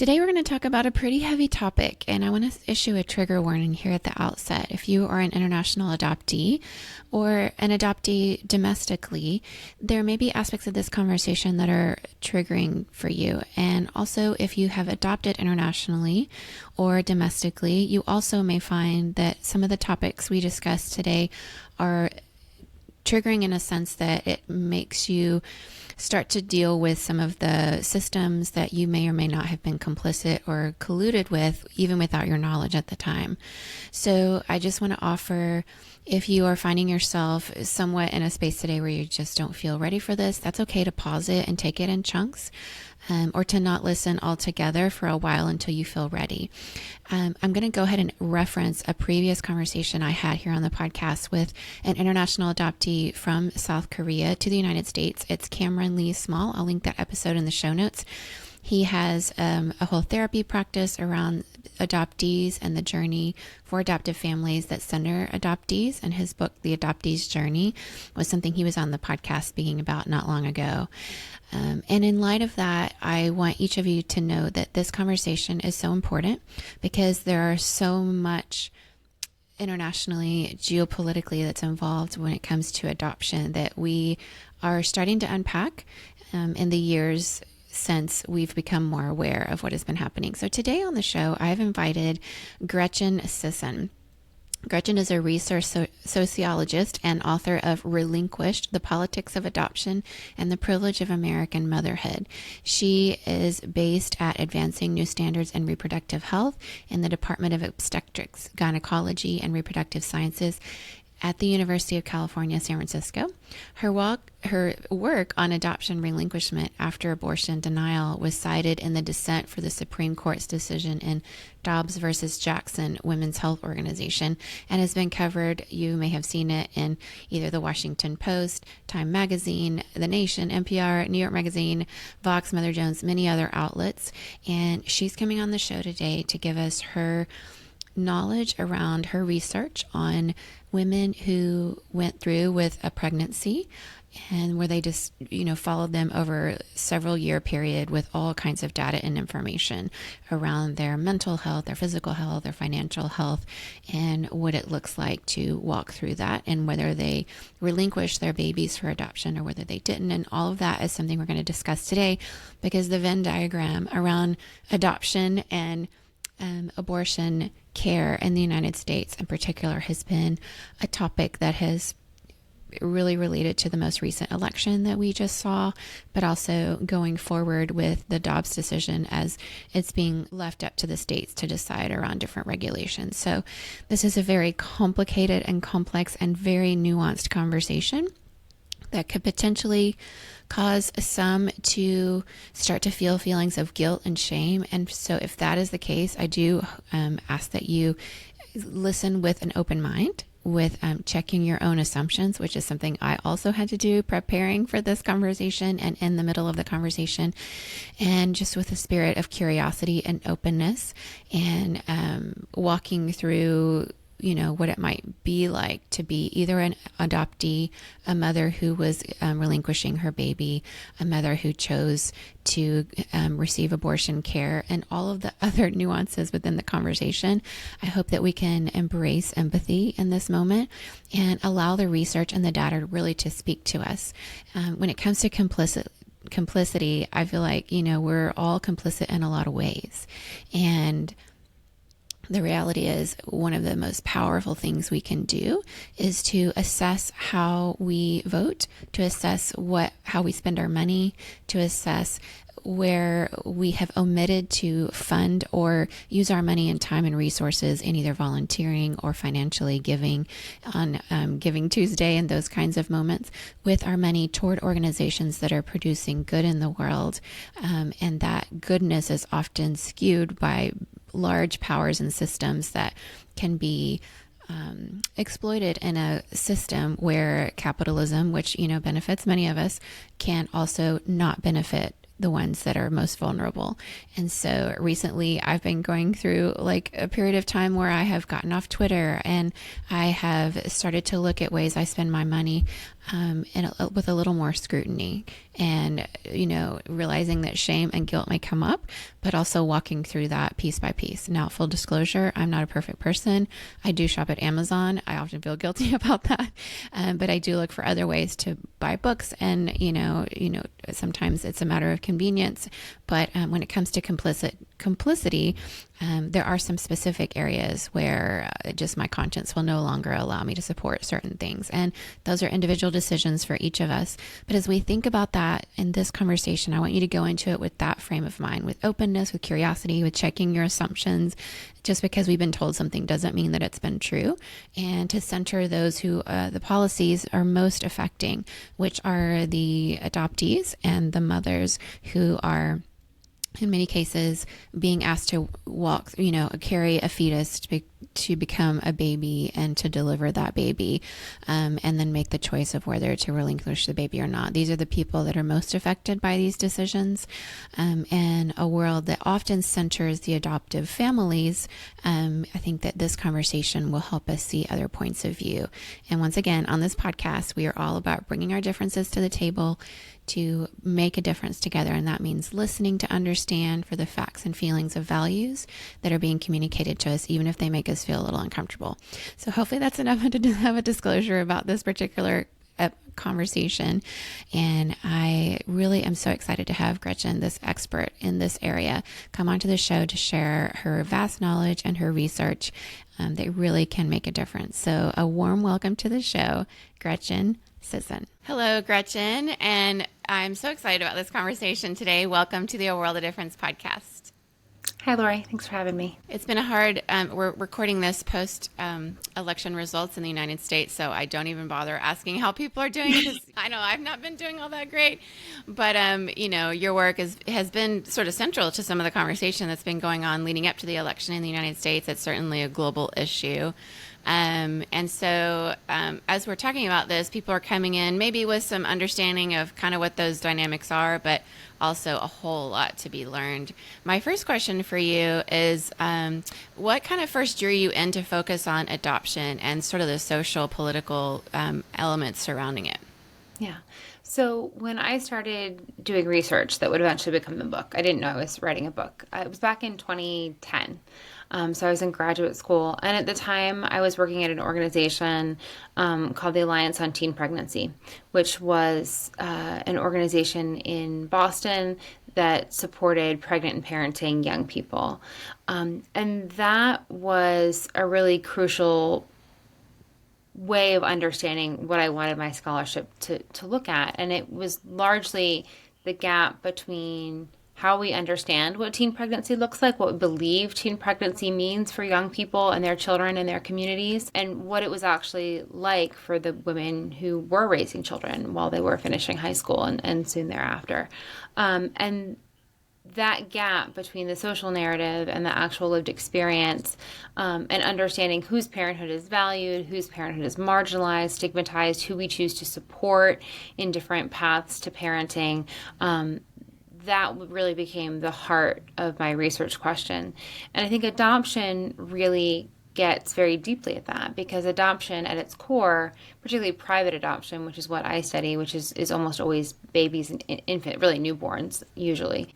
Today we're going to talk about a pretty heavy topic, and I want to issue a trigger warning here at the outset. If you are an international adoptee or an adoptee domestically, there may be aspects of this conversation that are triggering for you. And also, if you have adopted internationally or domestically, you also may find that some of the topics we discussed today are triggering in a sense that it makes you start to deal with some of the systems that you may or may not have been complicit or colluded with, even without your knowledge at the time. So I just want to offer, if you are finding yourself somewhat in a space today where you just don't feel ready for this, that's okay to pause it and take it in chunks. Or to not listen altogether for a while until you feel ready. I'm going to go ahead and reference a previous conversation I had here on the podcast with an international adoptee from South Korea to the United States. It's Cameron Lee Small. I'll link that episode in the show notes. He has a whole therapy practice around adoptees and the journey for adoptive families that center adoptees. And his book, The Adoptee's Journey, was something he was on the podcast speaking about not long ago. And in light of that, I want each of you to know that this conversation is so important because there are so much internationally, geopolitically that's involved when it comes to adoption that we are starting to unpack in the years since we've become more aware of what has been happening. So today on the show, I've invited Gretchen Sisson. Gretchen is a research sociologist and author of Relinquished, The Politics of Adoption and the Privilege of American Motherhood. She is based at Advancing New Standards in Reproductive Health in the Department of Obstetrics, Gynecology, and Reproductive Sciences at the University of California, San Francisco. Her work on adoption relinquishment after abortion denial was cited in the dissent for the Supreme Court's decision in Dobbs versus Jackson Women's Health Organization and has been covered, you may have seen it in either the Washington Post, Time Magazine, The Nation, NPR, New York Magazine, Vox, Mother Jones, many other outlets. And she's coming on the show today to give us her knowledge around her research on women who went through with a pregnancy and where they just, followed them over several year period with all kinds of data and information around their mental health, their physical health, their financial health, and what it looks like to walk through that and whether they relinquish their babies for adoption or whether they didn't. And all of that is something we're going to discuss today because the Venn diagram around adoption and abortion care in the United States in particular has been a topic that has really related to the most recent election that we just saw, but also going forward with the Dobbs decision as it's being left up to the states to decide around different regulations. So this is a very complicated and complex and very nuanced conversation that could potentially cause some to start to feel feelings of guilt and shame. And so if that is the case, I do ask that you listen with an open mind, with checking your own assumptions, which is something I also had to do preparing for this conversation and in the middle of the conversation, and just with a spirit of curiosity and openness and walking through what it might be like to be either an adoptee, a mother who was relinquishing her baby, a mother who chose to receive abortion care, and all of the other nuances within the conversation. I hope that we can embrace empathy in this moment and allow the research and the data really to speak to us. When it comes to complicity, I feel like, we're all complicit in a lot of ways. And the reality is one of the most powerful things we can do is to assess how we vote, to assess how we spend our money, to assess where we have omitted to fund or use our money and time and resources in either volunteering or financially giving on Giving Tuesday and those kinds of moments with our money toward organizations that are producing good in the world. And that goodness is often skewed by large powers and systems that can be exploited in a system where capitalism, which, benefits many of us, can also not benefit the ones that are most vulnerable. And so recently I've been going through like a period of time where I have gotten off Twitter and I have started to look at ways I spend my money. with a little more scrutiny, and, realizing that shame and guilt may come up, but also walking through that piece by piece. Now, full disclosure, I'm not a perfect person. I do shop at Amazon. I often feel guilty about that. But I do look for other ways to buy books, and, sometimes it's a matter of convenience. But when it comes to complicity, there are some specific areas where just my conscience will no longer allow me to support certain things. And those are individual decisions for each of us. But as we think about that in this conversation, I want you to go into it with that frame of mind, with openness, with curiosity, with checking your assumptions. Just because we've been told something doesn't mean that it's been true. And to center those who the policies are most affecting, which are the adoptees and the mothers who are, in many cases, being asked to carry a fetus to become a baby and to deliver that baby, and then make the choice of whether to relinquish the baby or not. These are the people that are most affected by these decisions. In a world that often centers the adoptive families, I think that this conversation will help us see other points of view. And once again, on this podcast, we are all about bringing our differences to the table to make a difference together. And that means listening to understand for the facts and feelings of values that are being communicated to us, even if they make us feel a little uncomfortable. So hopefully that's enough to have a disclosure about this particular conversation. And I really am so excited to have Gretchen, this expert in this area, come onto the show to share her vast knowledge and her research that really can make a difference. So a warm welcome to the show, Gretchen Sisson. Hello, Gretchen, and I'm so excited about this conversation today. Welcome to the A World of Difference podcast. Hi, Lori. Thanks for having me. It's been a hard, we're recording this post election results in the United States, so I don't even bother asking how people are doing, because I know I've not been doing all that great. But, your work has been sort of central to some of the conversation that's been going on leading up to the election in the United States. It's certainly a global issue. And so as we're talking about this, people are coming in maybe with some understanding of kind of what those dynamics are, but also a whole lot to be learned. My first question for you is, what kind of first drew you in to focus on adoption and sort of the social, political elements surrounding it? Yeah. So when I started doing research that would eventually become the book, I didn't know I was writing a book. It was back in 2010. So I was in graduate school. And at the time, I was working at an organization called the Alliance on Teen Pregnancy, which was an organization in Boston that supported pregnant and parenting young people. And that was a really crucial way of understanding what I wanted my scholarship to look at. And it was largely the gap between how we understand what teen pregnancy looks like, what we believe teen pregnancy means for young people and their children and their communities, and what it was actually like for the women who were raising children while they were finishing high school and soon thereafter. And that gap between the social narrative and the actual lived experience, and understanding whose parenthood is valued, whose parenthood is marginalized, stigmatized, who we choose to support in different paths to parenting, that really became the heart of my research question. And I think adoption really gets very deeply at that, because adoption at its core, particularly private adoption, which is what I study, which is almost always babies and infant, really newborns usually,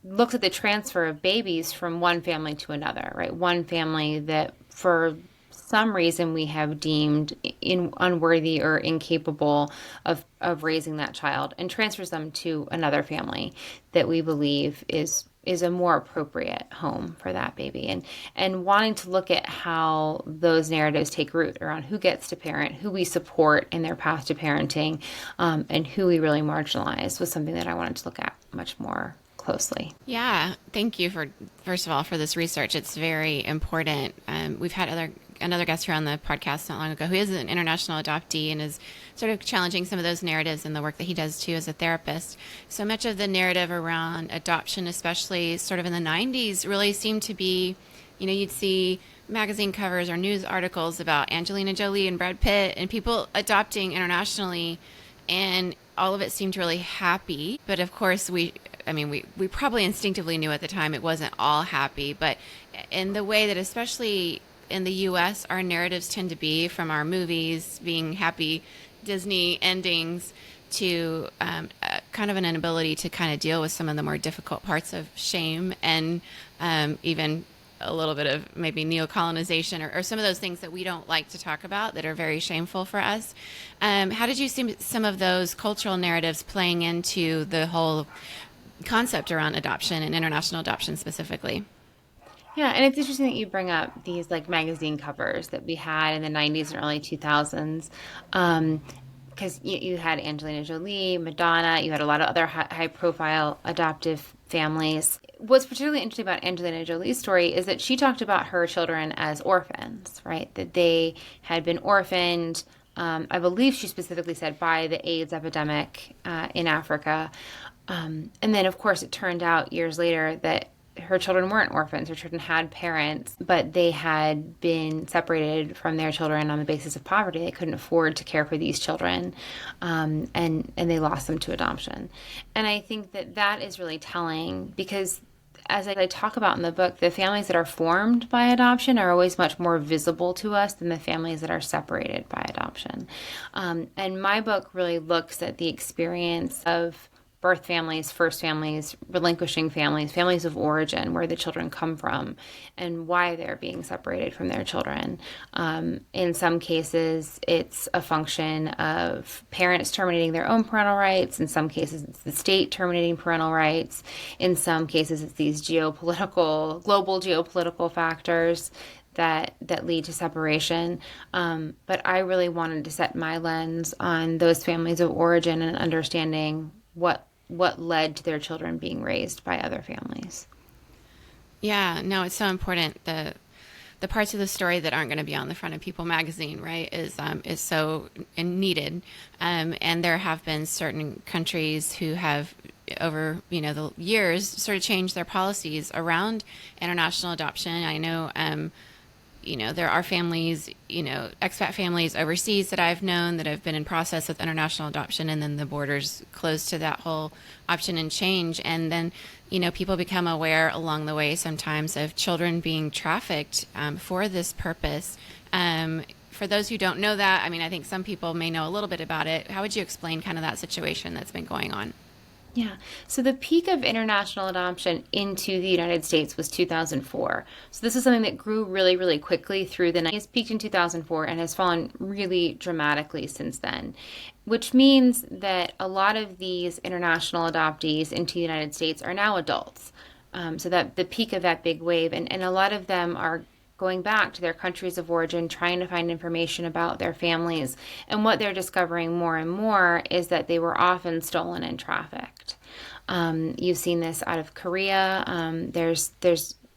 looks at the transfer of babies from one family to another, right? One family that for some reason we have deemed unworthy or incapable of raising that child, and transfers them to another family that we believe is a more appropriate home for that baby. And wanting to look at how those narratives take root around who gets to parent, who we support in their path to parenting, and who we really marginalize was something that I wanted to look at much more closely. Yeah. Thank you first of all, for this research. It's very important. We've had another guest here on the podcast not long ago who is an international adoptee and is sort of challenging some of those narratives in the work that he does too as a therapist. So much of the narrative around adoption, especially sort of in the 90s, really seemed to be, you'd see magazine covers or news articles about Angelina Jolie and Brad Pitt and people adopting internationally, and all of it seemed really happy. But of course, we probably instinctively knew at the time it wasn't all happy, but in the way that especially in the U.S., our narratives tend to be from our movies being happy, Disney endings to kind of an inability to kind of deal with some of the more difficult parts of shame and even a little bit of maybe neocolonization or some of those things that we don't like to talk about that are very shameful for us. How did you see some of those cultural narratives playing into the whole concept around adoption and international adoption specifically? Yeah, and it's interesting that you bring up these like magazine covers that we had in the 90s and early 2000s. Because you had Angelina Jolie, Madonna, you had a lot of other high profile adoptive families. What's particularly interesting about Angelina Jolie's story is that she talked about her children as orphans, right? That they had been orphaned. I believe she specifically said by the AIDS epidemic in Africa. And then, of course, it turned out years later that her children weren't orphans. Her children had parents, but they had been separated from their children on the basis of poverty. They couldn't afford to care for these children, and they lost them to adoption. And I think that that is really telling because, as I talk about in the book, the families that are formed by adoption are always much more visible to us than the families that are separated by adoption. And my book really looks at the experience of birth families, first families, relinquishing families, families of origin, where the children come from, and why they're being separated from their children. In some cases, it's a function of parents terminating their own parental rights. In some cases, it's the state terminating parental rights. In some cases, it's these global geopolitical factors that lead to separation. But I really wanted to set my lens on those families of origin and understanding what led to their children being raised by other families. Yeah, no, it's so important. The parts of the story that aren't going to be on the front of People magazine, right, is so needed. And there have been certain countries who have over the years sort of changed their policies around international adoption. I know there are families, expat families overseas that I've known that have been in process with international adoption, and then the borders closed to that whole option and change. And then, people become aware along the way sometimes of children being trafficked for this purpose. For those who don't know that, I mean, I think some people may know a little bit about it. How would you explain kind of that situation that's been going on? Yeah. So the peak of international adoption into the United States was 2004. So this is something that grew really, really quickly through the 90s, peaked in 2004, and has fallen really dramatically since then, which means that a lot of these international adoptees into the United States are now adults. So that the peak of that big wave, and a lot of them are going back to their countries of origin, trying to find information about their families. And what they're discovering more and more is that they were often stolen and trafficked. You've seen this out of Korea. There's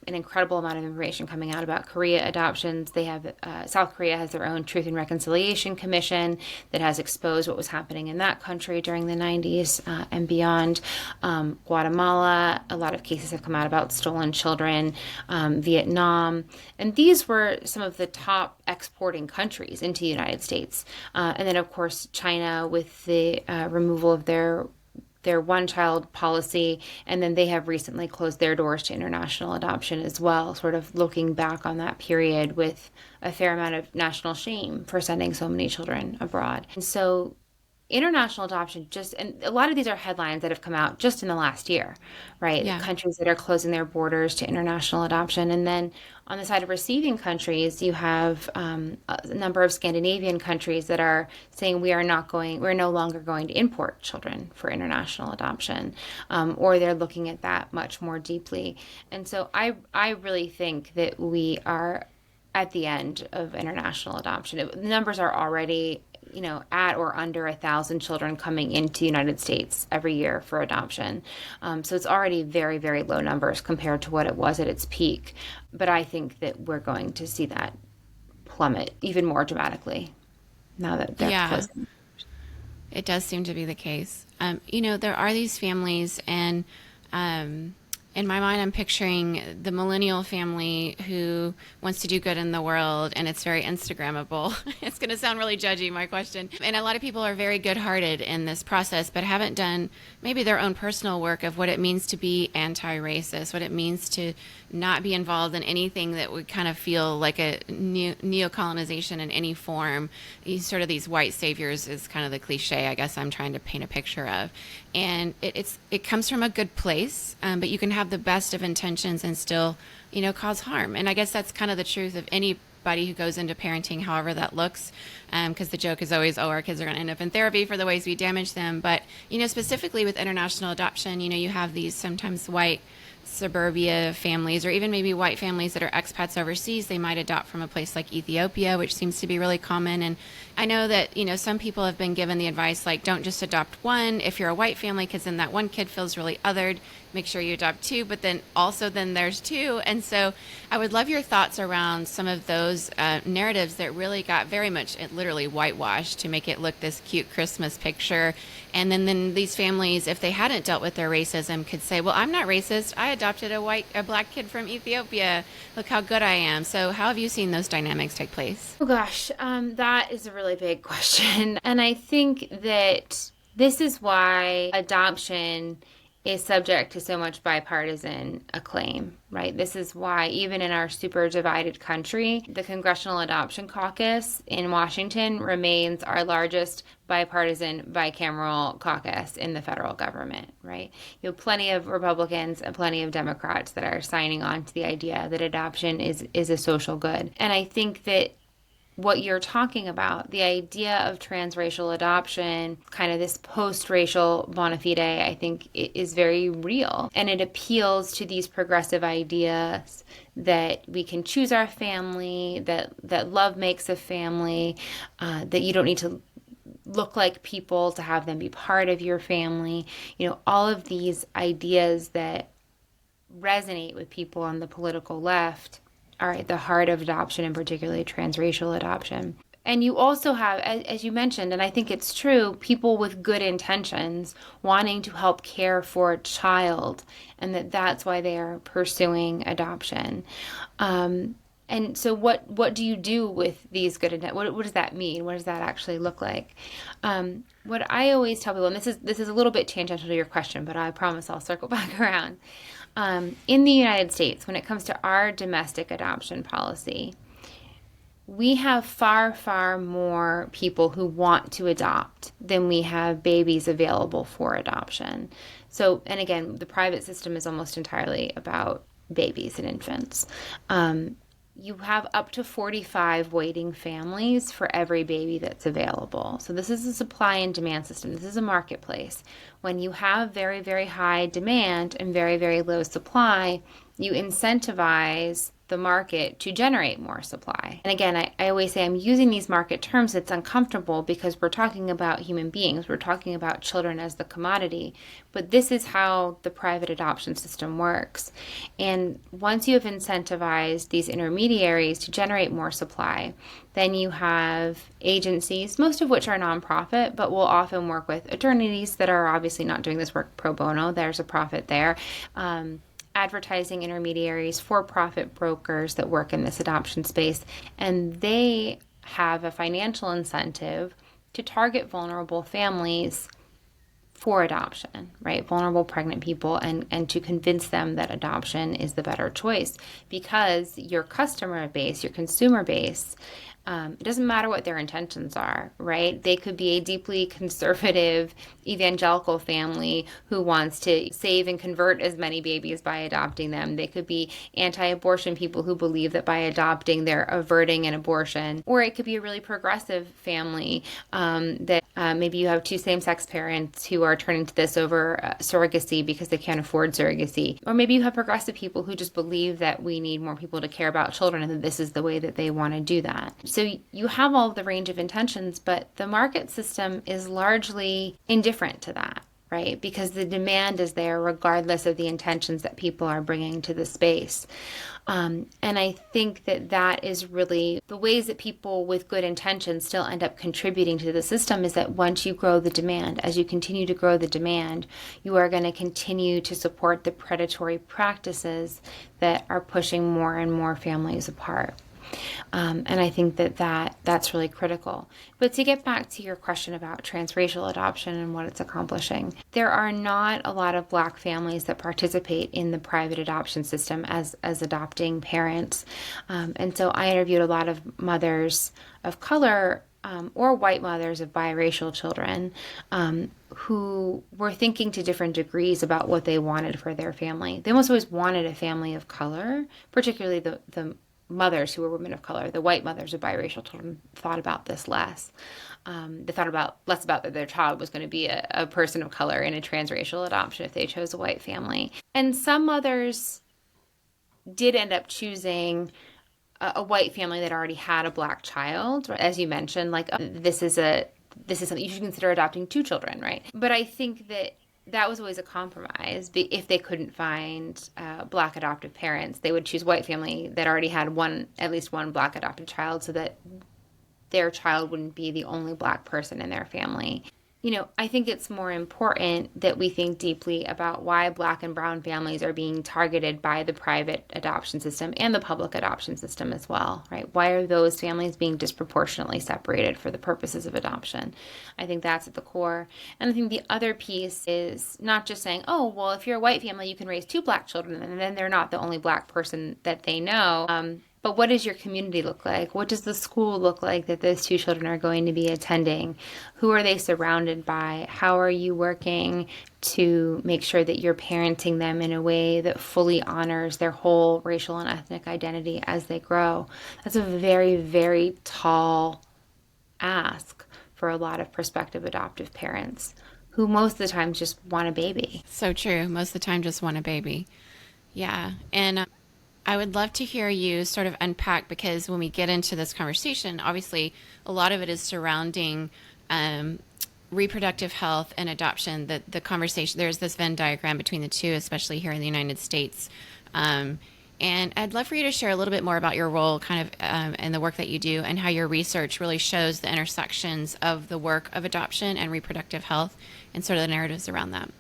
an incredible amount of information coming out about Korea adoptions. They have South Korea has their own Truth and Reconciliation Commission that has exposed what was happening in that country during the 90s and beyond. Guatemala, a lot of cases have come out about stolen children. Vietnam, and these were some of the top exporting countries into the United States. And then, of course, China with the removal of their one-child policy, and then they have recently closed their doors to international adoption as well, sort of looking back on that period with a fair amount of national shame for sending so many children abroad. And so international adoption and a lot of these are headlines that have come out just in the last year, right? Yeah. Countries that are closing their borders to international adoption. And then on the side of receiving countries, you have a number of Scandinavian countries that are saying we're no longer going to import children for international adoption, or they're looking at that much more deeply. And so I really think that we are at the end of international adoption. The numbers are already at or under 1,000 children coming into the United States every year for adoption. So it's already very, very low numbers compared to what it was at its peak. But I think that we're going to see that plummet even more dramatically now that they're closing. It does seem to be the case. There are these families, and In my mind, I'm picturing the millennial family who wants to do good in the world, and it's very Instagrammable. It's going to sound really judgy, my question. And a lot of people are very good hearted in this process, but haven't done maybe their own personal work of what it means to be anti racist, what it means to not be involved in anything that would kind of feel like a neo-colonization in any form. Sort of these white saviors is kind of the cliche, I guess, I'm trying to paint a picture of. And it comes from a good place, but you can have the best of intentions and still, cause harm. And I guess that's kind of the truth of anybody who goes into parenting, however that looks, because the joke is always, oh, our kids are going to end up in therapy for the ways we damage them. But, specifically with international adoption, you have these sometimes white suburbia families, or even maybe white families that are expats overseas. They might adopt from a place like Ethiopia, which seems to be really common. And I know that, some people have been given the advice, like, don't just adopt one if you're a white family, because then that one kid feels really othered. Make sure you adopt two, but then there's two. And so I would love your thoughts around some of those narratives that really got very much literally whitewashed to make it look this cute Christmas picture. And then these families, if they hadn't dealt with their racism, could say, well, I'm not racist. I adopted a black kid from Ethiopia. Look how good I am. So how have you seen those dynamics take place? Oh gosh, that is a really big question. And I think that this is why adoption is subject to so much bipartisan acclaim, right? This is why even in our super divided country, the Congressional Adoption Caucus in Washington remains our largest bipartisan bicameral caucus in the federal government, right? You have plenty of Republicans and plenty of Democrats that are signing on to the idea that adoption is a social good. And I think that what you're talking about, the idea of transracial adoption, kind of this post-racial bona fide, I think it is very real. And it appeals to these progressive ideas that we can choose our family, that love makes a family, that you don't need to look like people to have them be part of your family. All of these ideas that resonate with people on the political left are at the heart of adoption, and particularly transracial adoption. And you also have, as you mentioned, and I think it's true, people with good intentions wanting to help care for a child, and that's why they are pursuing adoption. And so what do you do with these good intent? What does that mean? What does that actually look like? What I always tell people, and this is a little bit tangential to your question, but I promise I'll circle back around. In the United States, when it comes to our domestic adoption policy, we have far, far more people who want to adopt than we have babies available for adoption. So, and again, the private system is almost entirely about babies and infants. You have up to 45 waiting families for every baby that's available. So this is a supply and demand system. This is a marketplace. When you have very, very high demand and very, very low supply, you incentivize the market to generate more supply. And again, I always say I'm using these market terms. It's uncomfortable because we're talking about human beings. We're talking about children as the commodity. But this is how the private adoption system works. And once you have incentivized these intermediaries to generate more supply, then you have agencies, most of which are nonprofit, but will often work with attorneys that are obviously not doing this work pro bono. There's a profit there. Advertising intermediaries, for-profit brokers that work in this adoption space, and they have a financial incentive to target vulnerable families for adoption, right? Vulnerable pregnant people, and to convince them that adoption is the better choice, because your customer base, your consumer base, it doesn't matter what their intentions are, right? They could be a deeply conservative evangelical family who wants to save and convert as many babies by adopting them. They could be anti-abortion people who believe that by adopting they're averting an abortion. Or it could be a really progressive family that maybe you have two same-sex parents who are turning to this over surrogacy because they can't afford surrogacy. Or maybe you have progressive people who just believe that we need more people to care about children and that this is the way that they want to do that. So you have all of the range of intentions, but the market system is largely indifferent to that, right? Because the demand is there regardless of the intentions that people are bringing to the space. And I think that that is really the ways that people with good intentions still end up contributing to the system, is that once you grow the demand, as you continue to grow the demand, you are going to continue to support the predatory practices that are pushing more and more families apart. And I think that's really critical. But to get back to your question about transracial adoption and what it's accomplishing, there are not a lot of Black families that participate in the private adoption system as adopting parents. And so I interviewed a lot of mothers of color or white mothers of biracial children who were thinking to different degrees about what they wanted for their family. They almost always wanted a family of color, particularly the mothers who were women of color. The white mothers of biracial children thought about this less. They thought about less about that their child was going to be a person of color in a transracial adoption if they chose a white family. And some mothers did end up choosing a white family that already had a Black child. As you mentioned, like this is something you should consider adopting 2 children, right? But I think that was always a compromise. If they couldn't find Black adoptive parents, they would choose white family that already had at least one Black adopted child, so that their child wouldn't be the only Black person in their family. I think it's more important that we think deeply about why Black and brown families are being targeted by the private adoption system and the public adoption system as well, right? Why are those families being disproportionately separated for the purposes of adoption? I think that's at the core. And I think the other piece is not just saying, oh, well, if you're a white family, you can raise 2 Black children, and then they're not the only Black person that they know. But what does your community look like? What does the school look like that those 2 children are going to be attending? Who are they surrounded by? How are you working to make sure that you're parenting them in a way that fully honors their whole racial and ethnic identity as they grow? That's a very, very tall ask for a lot of prospective adoptive parents who most of the time just want a baby. So true. Most of the time just want a baby. Yeah. And I would love to hear you sort of unpack, because when we get into this conversation, obviously a lot of it is surrounding reproductive health and adoption. The conversation, there's this Venn diagram between the two, especially here in the United States. And I'd love for you to share a little bit more about your role kind of and the work that you do, and how your research really shows the intersections of the work of adoption and reproductive health and sort of the narratives around that.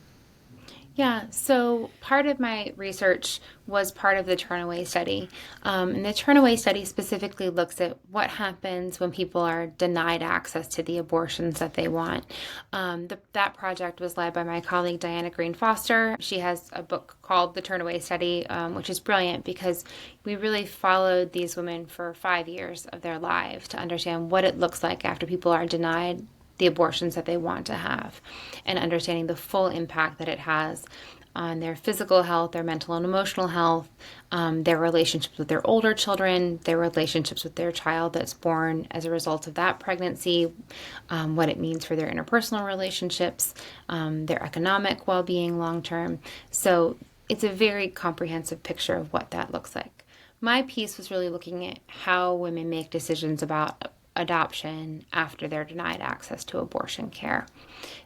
Yeah, so part of my research was part of the Turnaway study. And the Turnaway study specifically looks at what happens when people are denied access to the abortions that they want. That project was led by my colleague Diana Green Foster. She has a book called The Turnaway Study, which is brilliant because we really followed these women for 5 years of their lives to understand what it looks like after people are denied the abortions that they want to have, and understanding the full impact that it has on their physical health, their mental and emotional health, their relationships with their older children, their relationships with their child that's born as a result of that pregnancy, what it means for their interpersonal relationships, their economic well-being long-term. So it's a very comprehensive picture of what that looks like. My piece was really looking at how women make decisions about adoption after they're denied access to abortion care.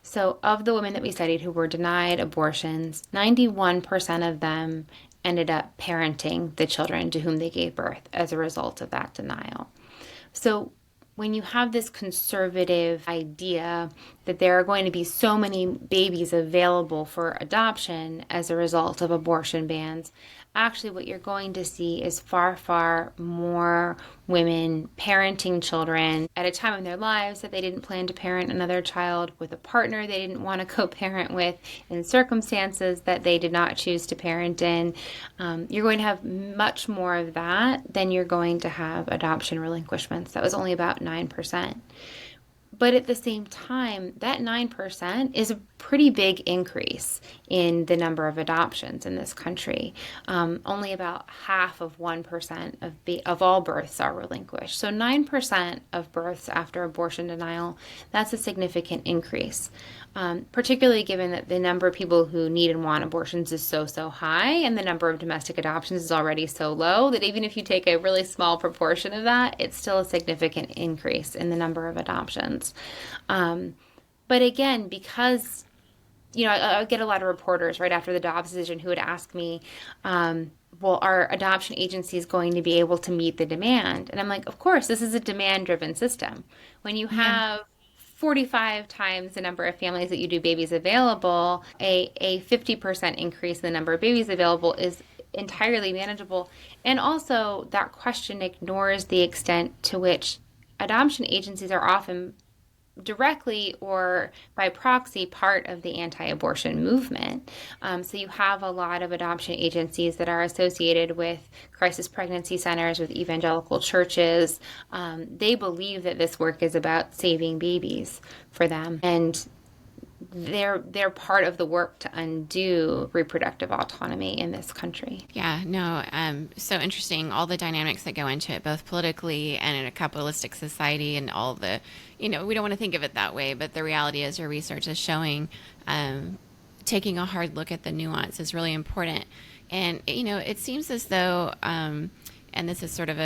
So of the women that we studied who were denied abortions, 91% of them ended up parenting the children to whom they gave birth as a result of that denial. So when you have this conservative idea that there are going to be so many babies available for adoption as a result of abortion bans, actually what you're going to see is far, far more women parenting children at a time in their lives that they didn't plan to parent another child, with a partner they didn't want to co-parent with, in circumstances that they did not choose to parent in. You're going to have much more of that than you're going to have adoption relinquishments. That was only about 9%. But at the same time, that 9% is a pretty big increase in the number of adoptions in this country. Only about half of 1% of all births are relinquished. So 9% of births after abortion denial, that's a significant increase, particularly given that the number of people who need and want abortions is so high, and the number of domestic adoptions is already so low that even if you take a really small proportion of that, it's still a significant increase in the number of adoptions. But again, because I would get a lot of reporters right after the Dobbs decision who would ask me, well, are adoption agencies going to be able to meet the demand? And I'm like, of course, this is a demand-driven system. When you Yeah. have 45 times the number of families that you do babies available, a 50% increase in the number of babies available is entirely manageable. And also, that question ignores the extent to which adoption agencies are often directly or by proxy part of the anti-abortion movement. So you have a lot of adoption agencies that are associated with crisis pregnancy centers, with evangelical churches. They believe that this work is about saving babies for them, and they're part of the work to undo reproductive autonomy in this country. Yeah, no, so interesting. All the dynamics that go into it, both politically and in a capitalistic society, and all the, we don't want to think of it that way, but the reality is your research is showing taking a hard look at the nuance is really important. And, it seems as though, and this is sort of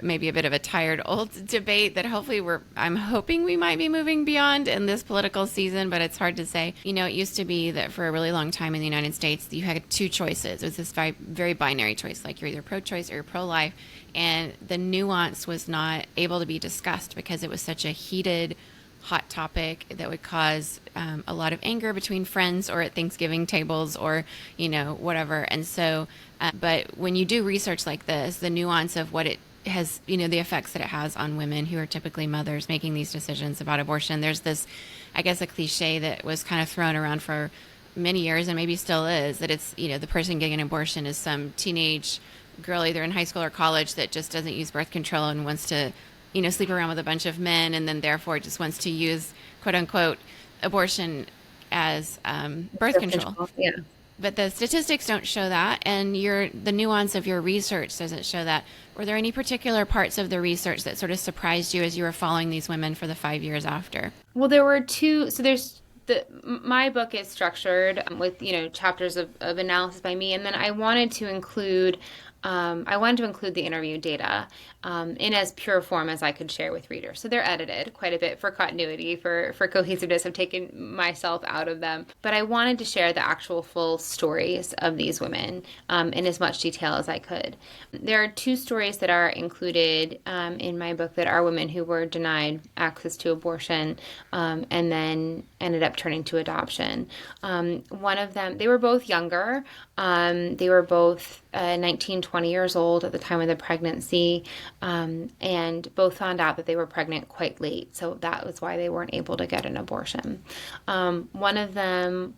maybe a bit of a tired old debate that hopefully I'm hoping we might be moving beyond in this political season, but it's hard to say. It used to be that for a really long time in the United States, you had two choices. It was this very binary choice, like you're either pro-choice or you're pro-life. And the nuance was not able to be discussed because it was such a heated, hot topic that would cause a lot of anger between friends or at Thanksgiving tables or, whatever. And so, but when you do research like this, the nuance of what it has, the effects that it has on women who are typically mothers making these decisions about abortion, there's this, I guess, a cliche that was kind of thrown around for many years and maybe still is, that it's, the person getting an abortion is some teenage girl either in high school or college that just doesn't use birth control and wants to sleep around with a bunch of men, and then therefore just wants to use quote unquote abortion as birth control. Yeah. But the statistics don't show that, and the nuance of your research doesn't show that. Were there any particular parts of the research that sort of surprised you as you were following these women for the 5 years after? Well, there were two. So my book is structured with chapters of analysis by me, and then I wanted to include the interview data in as pure form as I could share with readers. So they're edited quite a bit for continuity, for cohesiveness. I've taken myself out of them. But I wanted to share the actual full stories of these women in as much detail as I could. There are two stories that are included in my book that are women who were denied access to abortion and then ended up turning to adoption. One of them, they were both younger. They were both 19, 20 years old at the time of the pregnancy, and both found out that they were pregnant quite late. So that was why they weren't able to get an abortion. One of them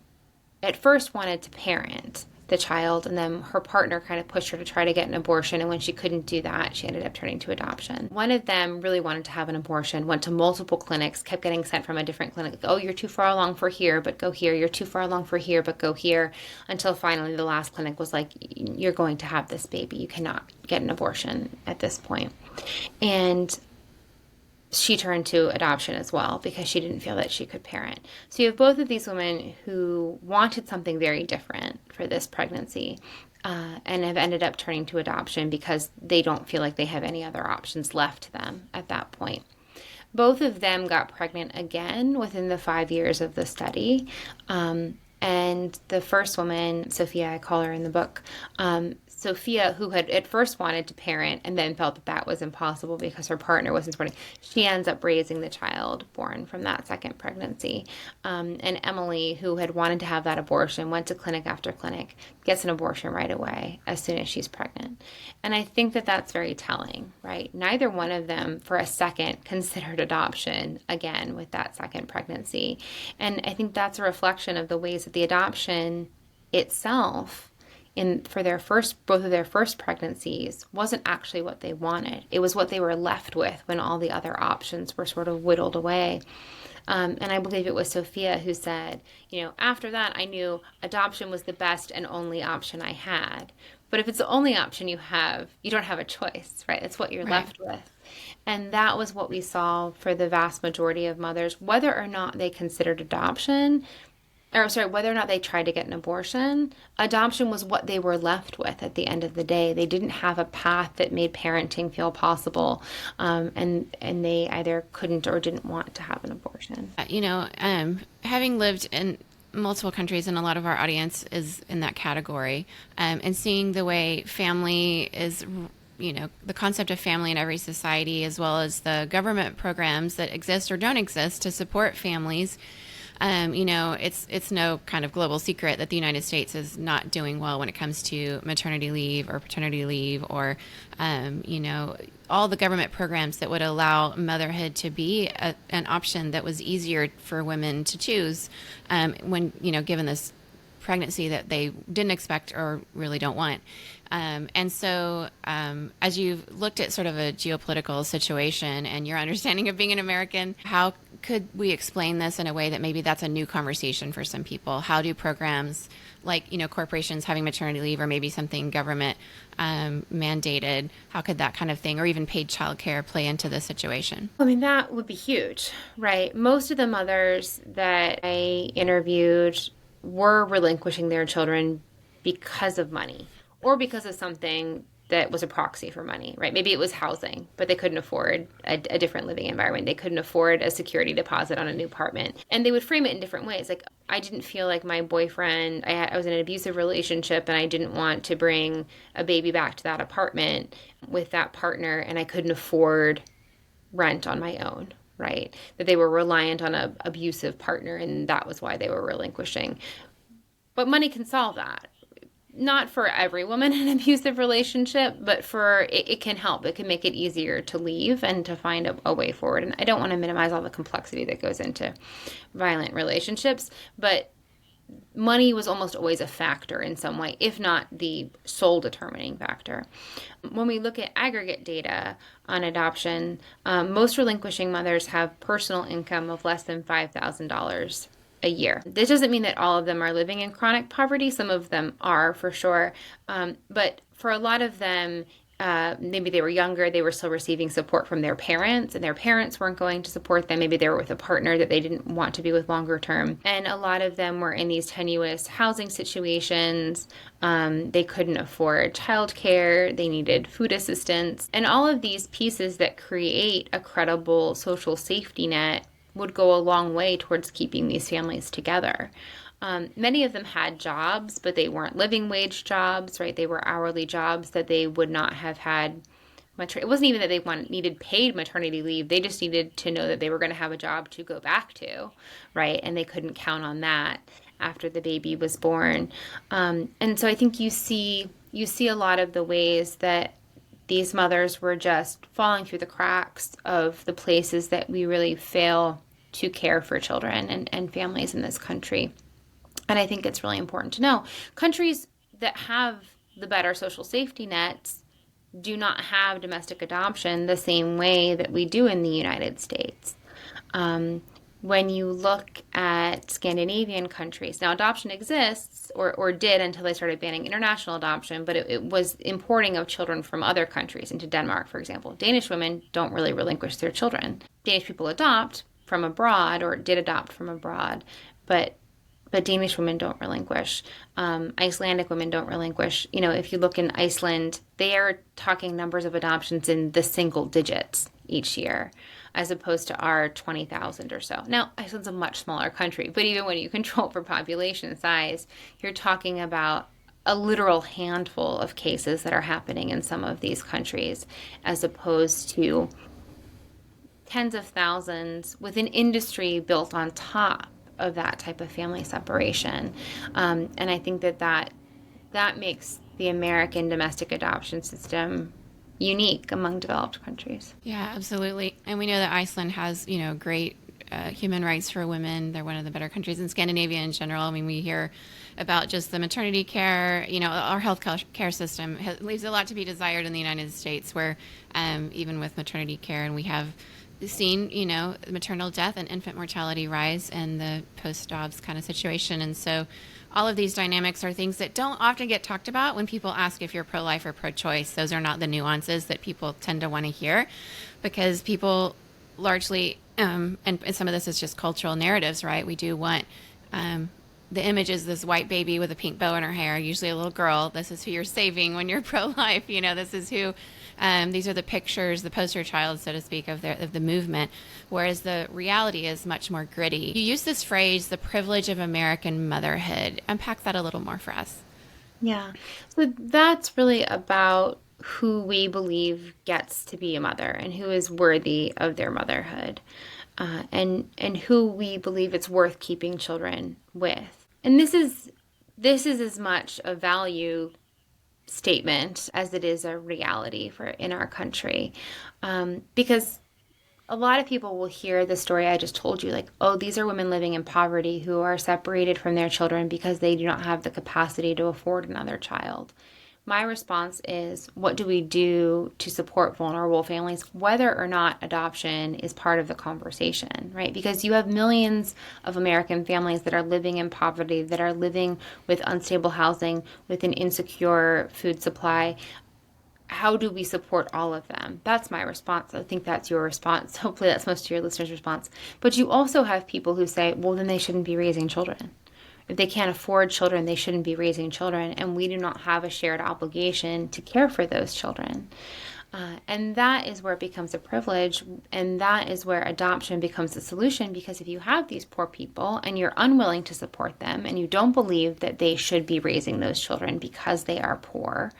at first wanted to parent the child, and then her partner kind of pushed her to try to get an abortion, and when she couldn't do that, she ended up turning to adoption. One of them really wanted to have an abortion, went to multiple clinics, kept getting sent from a different clinic. Oh, you're too far along for here, but go here. You're too far along for here, but go here, until finally the last clinic was like, you're going to have this baby. You cannot get an abortion at this point. And she turned to adoption as well because she didn't feel that she could parent. So you have both of these women who wanted something very different for this pregnancy and have ended up turning to adoption because they don't feel like they have any other options left to them at that point. Both of them got pregnant again within the 5 years of the study. And the first woman, Sophia, I call her in the book, Sophia, who had at first wanted to parent and then felt that that was impossible because her partner wasn't supporting, she ends up raising the child born from that second pregnancy. And Emily, who had wanted to have that abortion, went to clinic after clinic, gets an abortion right away as soon as she's pregnant. And I think that that's very telling, right? Neither one of them for a second considered adoption again with that second pregnancy. And I think that's a reflection of the ways that the adoption itself for both of their first pregnancies wasn't actually what they wanted. It was what they were left with when all the other options were sort of whittled away. And I believe it was Sophia who said, after that, I knew adoption was the best and only option I had. But if it's the only option you have, you don't have a choice, right? It's what you're left with. And that was what we saw for the vast majority of mothers, whether or not they considered whether or not they tried to get an abortion, adoption was what they were left with at the end of the day. They didn't have a path that made parenting feel possible, and they either couldn't or didn't want to have an abortion. Having lived in multiple countries, and a lot of our audience is in that category, and seeing the way family is, the concept of family in every society, as well as the government programs that exist or don't exist to support families. It's no kind of global secret that the United States is not doing well when it comes to maternity leave or paternity leave, or, all the government programs that would allow motherhood to be an option that was easier for women to choose, when, given this pregnancy that they didn't expect or really don't want. And so as you've looked at sort of a geopolitical situation and your understanding of being an American, how could we explain this in a way that maybe that's a new conversation for some people? How do programs like, corporations having maternity leave, or maybe something government mandated, how could that kind of thing, or even paid childcare, play into this situation? I mean, that would be huge, right? Most of the mothers that I interviewed were relinquishing their children because of money, or because of something that was a proxy for money, right? Maybe it was housing, but they couldn't afford a different living environment. They couldn't afford a security deposit on a new apartment. And they would frame it in different ways. Like, I didn't feel like my boyfriend, I was in an abusive relationship, and I didn't want to bring a baby back to that apartment with that partner, and I couldn't afford rent on my own, right? That they were reliant on an abusive partner, and that was why they were relinquishing. But money can solve that. Not for every woman in an abusive relationship, but it can help. It can make it easier to leave and to find a way forward. And I don't want to minimize all the complexity that goes into violent relationships, but money was almost always a factor in some way, if not the sole determining factor. When we look at aggregate data on adoption, most relinquishing mothers have personal income of less than $5,000 a year. This doesn't mean that all of them are living in chronic poverty. Some of them are, for sure. But for a lot of them, maybe they were younger, they were still receiving support from their parents, and their parents weren't going to support them. Maybe they were with a partner that they didn't want to be with longer term. And a lot of them were in these tenuous housing situations. They couldn't afford childcare. They needed food assistance. And all of these pieces that create a credible social safety net would go a long way towards keeping these families together. Many of them had jobs, but they weren't living wage jobs, right? They were hourly jobs that they would not have had. It wasn't even that they needed paid maternity leave. They just needed to know that they were going to have a job to go back to, right? And they couldn't count on that after the baby was born. And so I think you see a lot of the ways that these mothers were just falling through the cracks of the places that we really fail to care for children and families in this country. And I think it's really important to know countries that have the better social safety nets do not have domestic adoption the same way that we do in the United States. When you look at Scandinavian countries, now adoption exists or did until they started banning international adoption, but it was importing of children from other countries into Denmark, for example. Danish women don't really relinquish their children. Danish people adopt from abroad or did adopt from abroad, but Danish women don't relinquish. Icelandic women don't relinquish. If you look in Iceland, they are talking numbers of adoptions in the single digits each year, as opposed to our 20,000 or so. Now, Iceland's a much smaller country, but even when you control for population size, you're talking about a literal handful of cases that are happening in some of these countries, as opposed to tens of thousands with an industry built on top of that type of family separation. And I think that makes the American domestic adoption system unique among developed countries. Yeah, absolutely. And we know that Iceland has, great human rights for women. They're one of the better countries in Scandinavia in general. I mean, we hear about just the maternity care, our health care system leaves a lot to be desired in the United States, where even with maternity care, and we have seen, maternal death and infant mortality rise in the post-Dobbs kind of situation. And so all of these dynamics are things that don't often get talked about when people ask if you're pro-life or pro-choice. Those are not the nuances that people tend to want to hear, because people largely, and some of this is just cultural narratives, right? We do want the image is this white baby with a pink bow in her hair, usually a little girl. This is who you're saving when you're pro-life. This is who These are the pictures, the poster child, so to speak, of the movement, whereas the reality is much more gritty. You use this phrase, the privilege of American motherhood. Unpack that a little more for us. Yeah. So that's really about who we believe gets to be a mother and who is worthy of their motherhood, and who we believe it's worth keeping children with. And this is as much a value statement as it is a reality for in our country, because a lot of people will hear the story I just told you, like, oh, these are women living in poverty who are separated from their children because they do not have the capacity to afford another child. My response is, what do we do to support vulnerable families, whether or not adoption is part of the conversation, right? Because you have millions of American families that are living in poverty, that are living with unstable housing, with an insecure food supply. How do we support all of them? That's my response. I think that's your response. Hopefully, that's most of your listeners' response. But you also have people who say, well, then they shouldn't be raising children. If they can't afford children, they shouldn't be raising children. And we do not have a shared obligation to care for those children. And that is where it becomes a privilege. And that is where adoption becomes a solution. Because if you have these poor people and you're unwilling to support them and you don't believe that they should be raising those children because they are poor,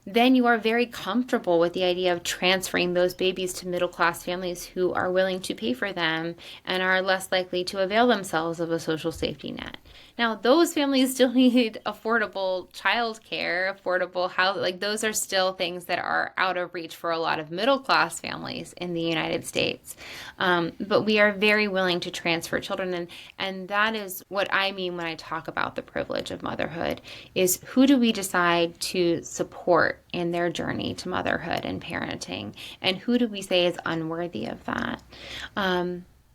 then you are very comfortable with the idea of transferring those babies to middle class families who are willing to pay for them and are less likely to avail themselves of a social safety net. Now, those families still need affordable childcare, affordable housing. Like, those are still things that are out of reach for a lot of middle class families in the United States. But we are very willing to transfer children. And that is what I mean when I talk about the privilege of motherhood, is who do we decide to support in their journey to motherhood and parenting? And who do we say is unworthy of that?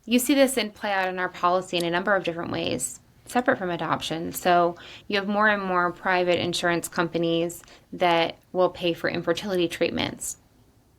You see this in play out in our policy in a number of different ways, separate from adoption. So you have more and more private insurance companies that will pay for infertility treatments,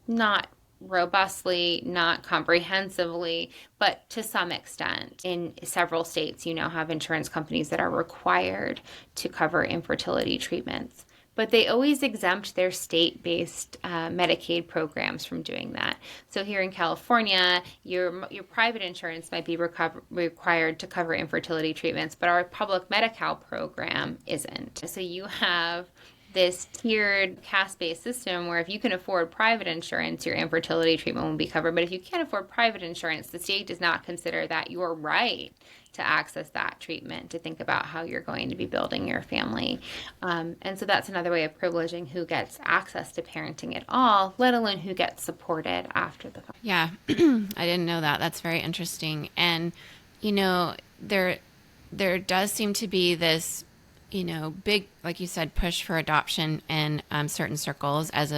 not robustly, not comprehensively, but to some extent. In several states, you now have insurance companies that are required to cover infertility treatments. But they always exempt their state-based Medicaid programs from doing that. So here in California, your private insurance might be required to cover infertility treatments, but our public Medi-Cal program isn't. So you have this tiered caste-based system where if you can afford private insurance, your infertility treatment will be covered. But if you can't afford private insurance, the state does not consider that your right to access that treatment, to think about how you're going to be building your family. And so that's another way of privileging who gets access to parenting at all, let alone who gets supported after the fact. Yeah, I didn't know that. That's very interesting. And, there does seem to be this, big, like you said, push for adoption in certain circles as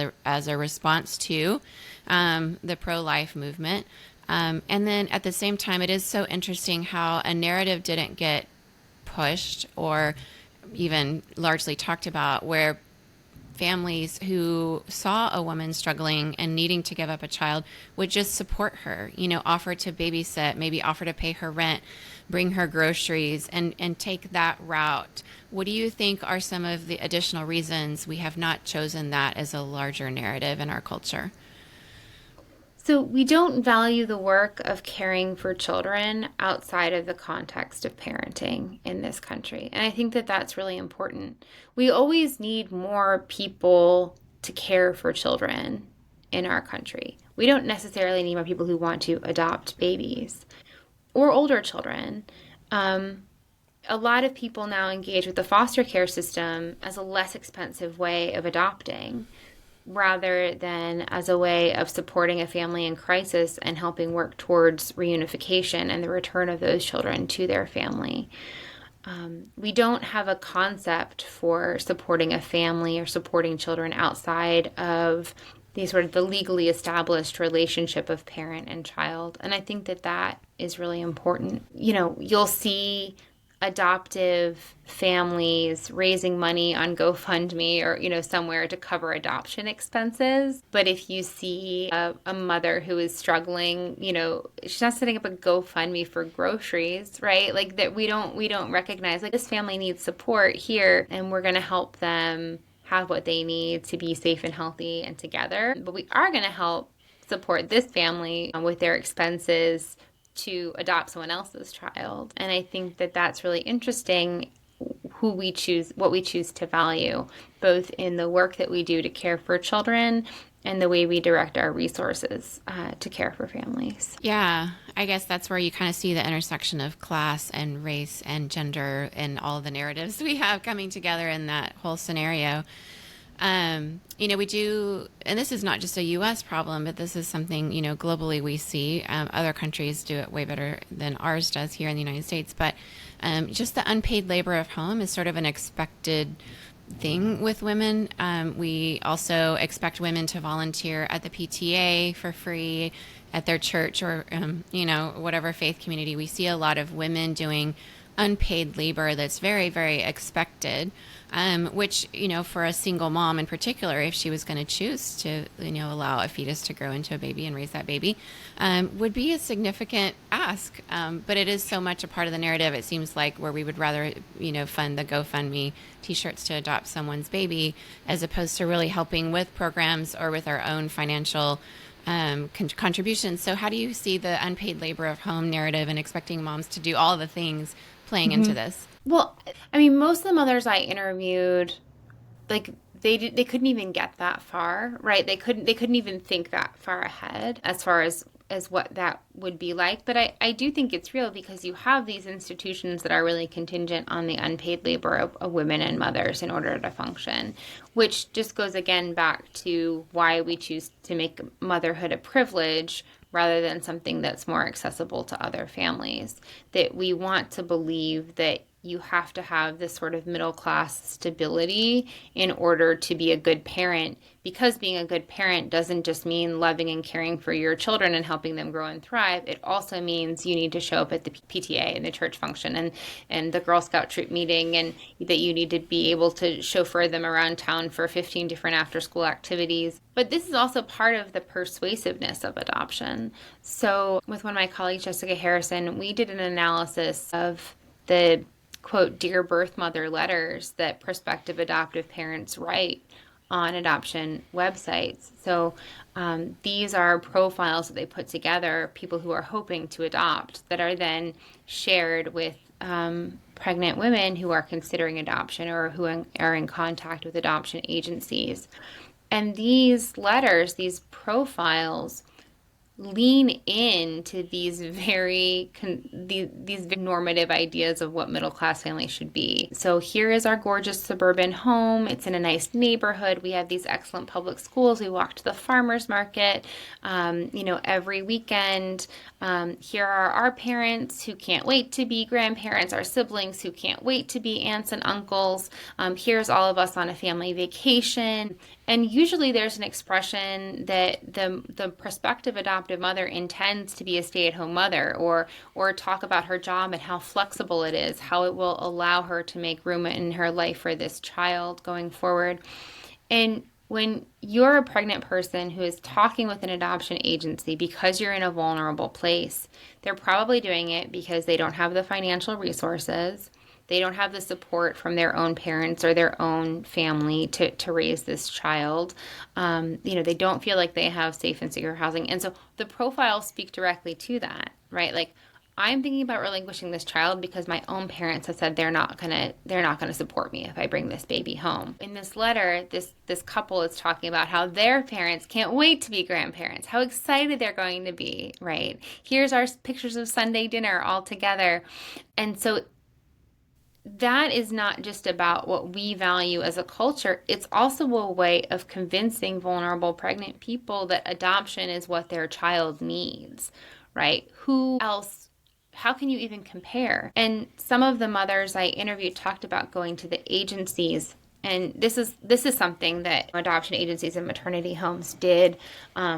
a response to the pro-life movement. And then at the same time, it is so interesting how a narrative didn't get pushed or even largely talked about, where families who saw a woman struggling and needing to give up a child would just support her, offer to babysit, maybe offer to pay her rent, bring her groceries, and take that route. What do you think are some of the additional reasons we have not chosen that as a larger narrative in our culture? So we don't value the work of caring for children outside of the context of parenting in this country. And I think that that's really important. We always need more people to care for children in our country. We don't necessarily need more people who want to adopt babies or older children. A lot of people now engage with the foster care system as a less expensive way of adopting, rather than as a way of supporting a family in crisis and helping work towards reunification and the return of those children to their family. We don't have a concept for supporting a family or supporting children outside of the legally established relationship of parent and child. And I think that that is really important. You'll see adoptive families raising money on GoFundMe or, somewhere to cover adoption expenses. But if you see a mother who is struggling, she's not setting up a GoFundMe for groceries, right? Like that we don't recognize, like, this family needs support here and we're going to help them have what they need to be safe and healthy and together. But we are going to help support this family with their expenses to adopt someone else's child. And I think that that's really interesting, who we choose, what we choose to value, both in the work that we do to care for children and the way we direct our resources to care for families. Yeah, I guess that's where you kind of see the intersection of class and race and gender and all the narratives we have coming together in that whole scenario. We do, and this is not just a U.S. problem, but this is something, globally we see. Other countries do it way better than ours does here in the United States. But just the unpaid labor of home is sort of an expected thing with women. We also expect women to volunteer at the PTA for free at their church or, whatever faith community. We see a lot of women doing unpaid labor that's very, very expected, which, for a single mom in particular, if she was going to choose to, allow a fetus to grow into a baby and raise that baby, would be a significant ask. But it is so much a part of the narrative, it seems like, where we would rather, fund the GoFundMe t-shirts to adopt someone's baby, as opposed to really helping with programs or with our own financial contributions. So how do you see the unpaid labor of home narrative and expecting moms to do all the things playing into this? Well, I mean, most of the mothers I interviewed, like they couldn't even get that far, right? They couldn't even think that far ahead as far as what that would be like. But I do think it's real, because you have these institutions that are really contingent on the unpaid labor of women and mothers in order to function, which just goes again back to why we choose to make motherhood a privilege rather than something that's more accessible to other families. That we want to believe that you have to have this sort of middle class stability in order to be a good parent, because being a good parent doesn't just mean loving and caring for your children and helping them grow and thrive. It also means you need to show up at the PTA and the church function and the Girl Scout troop meeting, and that you need to be able to chauffeur them around town for 15 different after school activities. But this is also part of the persuasiveness of adoption. So with one of my colleagues, Jessica Harrison, we did an analysis of the quote, Dear Birth Mother letters that prospective adoptive parents write on adoption websites. So these are profiles that they put together, people who are hoping to adopt, that are then shared with pregnant women who are considering adoption or who are in contact with adoption agencies. And these letters, these profiles, lean into these very normative ideas of what middle class families should be. So here is our gorgeous suburban home. It's in a nice neighborhood. We have these excellent public schools. We walk to the farmers market, every weekend. Here are our parents who can't wait to be grandparents, our siblings who can't wait to be aunts and uncles. Here's all of us on a family vacation. And usually there's an expression that the prospective adoptive mother intends to be a stay-at-home mother, or talk about her job and how flexible it is, how it will allow her to make room in her life for this child going forward. And when you're a pregnant person who is talking with an adoption agency because you're in a vulnerable place, they're probably doing it because they don't have the financial resources. They don't have the support from their own parents or their own family to raise this child. They don't feel like they have safe and secure housing. And so the profiles speak directly to that, right? Like, I'm thinking about relinquishing this child because my own parents have said they're not gonna support me if I bring this baby home. In this letter, this couple is talking about how their parents can't wait to be grandparents, how excited they're going to be, right? Here's our pictures of Sunday dinner all together. And so that is not just about what we value as a culture. It's also a way of convincing vulnerable pregnant people that adoption is what their child needs, right? Who else? How can you even compare? And some of the mothers I interviewed talked about going to the agencies. And this is something that adoption agencies and maternity homes did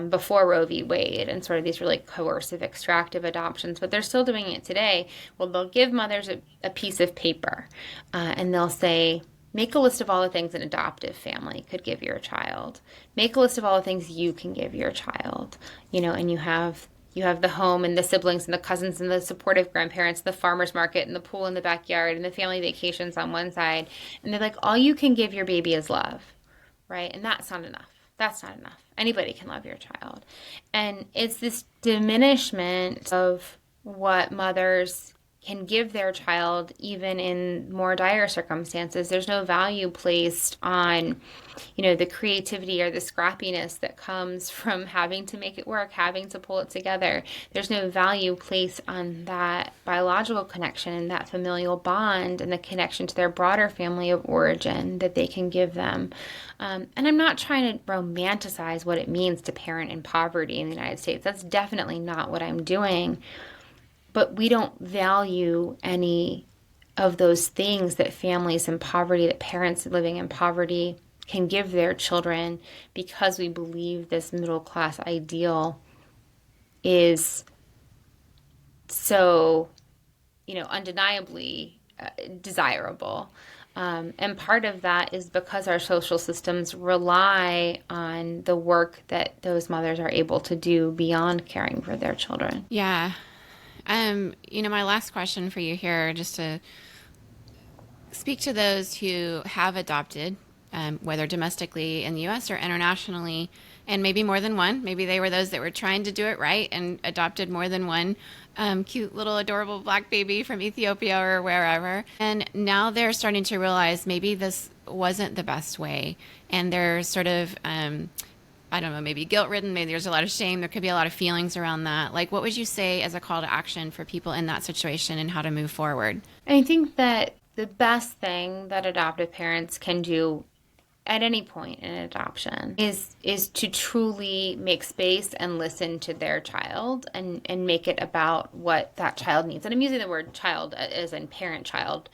before Roe v. Wade, and sort of these really coercive, extractive adoptions, but they're still doing it today. Well, they'll give mothers a piece of paper, and they'll say, make a list of all the things an adoptive family could give your child. Make a list of all the things you can give your child, and you have the home and the siblings and the cousins and the supportive grandparents, the farmer's market and the pool in the backyard and the family vacations on one side. And they're like, all you can give your baby is love, right? And that's not enough. That's not enough. Anybody can love your child. And it's this diminishment of what mothers can give their child even in more dire circumstances. There's no value placed on, the creativity or the scrappiness that comes from having to make it work, having to pull it together. There's no value placed on that biological connection, that familial bond, and the connection to their broader family of origin that they can give them. And I'm not trying to romanticize what it means to parent in poverty in the United States. That's definitely not what I'm doing. But we don't value any of those things that families in poverty, that parents living in poverty can give their children, because we believe this middle class ideal is so, undeniably desirable. And part of that is because our social systems rely on the work that those mothers are able to do beyond caring for their children. Yeah. My last question for you here, just to speak to those who have adopted, whether domestically in the US or internationally, and maybe more than one. Maybe they were those that were trying to do it right and adopted more than one cute little adorable black baby from Ethiopia or wherever. And now they're starting to realize maybe this wasn't the best way. And they're sort of, I don't know, maybe guilt-ridden. Maybe there's a lot of shame. There could be a lot of feelings around that. Like, what would you say as a call to action for people in that situation and how to move forward? I think that the best thing that adoptive parents can do at any point in adoption is to truly make space and listen to their child and make it about what that child needs. And I'm using the word child as in parent child,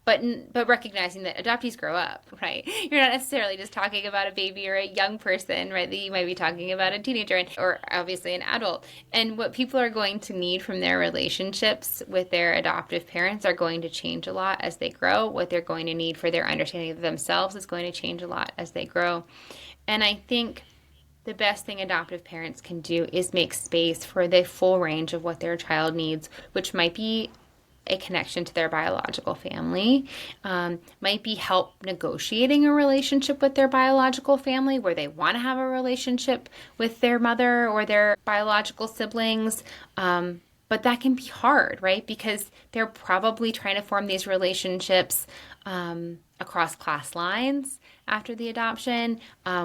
but recognizing that adoptees grow up, right? You're not necessarily just talking about a baby or a young person, right? That you might be talking about a teenager or obviously an adult. And what people are going to need from their relationships with their adoptive parents are going to change a lot as they grow. What they're going to need for their understanding of themselves is going to change a lot as they grow. And I think the best thing adoptive parents can do is make space for the full range of what their child needs, which might be a connection to their biological family, might be help negotiating a relationship with their biological family where they want to have a relationship with their mother or their biological siblings. But that can be hard, right? Because they're probably trying to form these relationships across class lines after the adoption,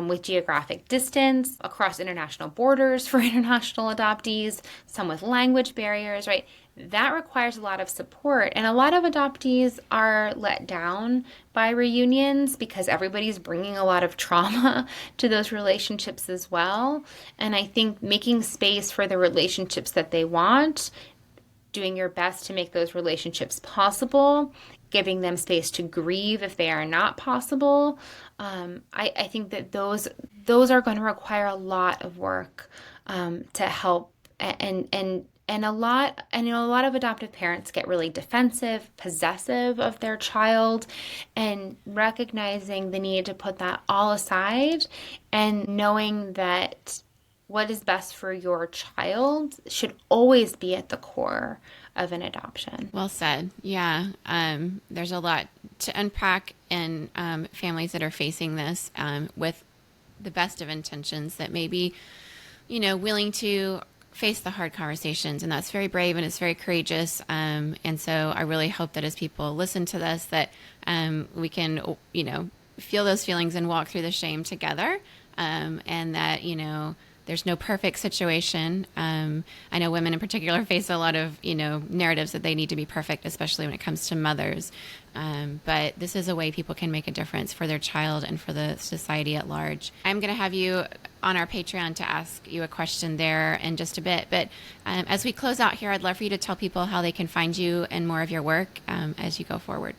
with geographic distance, across international borders for international adoptees, some with language barriers, right? That requires a lot of support. And a lot of adoptees are let down by reunions because everybody's bringing a lot of trauma to those relationships as well. And I think making space for the relationships that they want, doing your best to make those relationships possible, giving them space to grieve if they are not possible. I think that those are going to require a lot of work to help and a lot of adoptive parents get really defensive, possessive of their child, and recognizing the need to put that all aside and knowing that what is best for your child should always be at the core of an adoption. Well said. Yeah. There's a lot to unpack in families that are facing this with the best of intentions that may be, willing to face the hard conversations. And that's very brave and it's very courageous. And so I really hope that as people listen to this, that we can, feel those feelings and walk through the shame together. And that, there's no perfect situation. I know women in particular face a lot of, narratives that they need to be perfect, especially when it comes to mothers. But this is a way people can make a difference for their child and for the society at large. I'm going to have you on our Patreon to ask you a question there in just a bit. But as we close out here, I'd love for you to tell people how they can find you and more of your work as you go forward.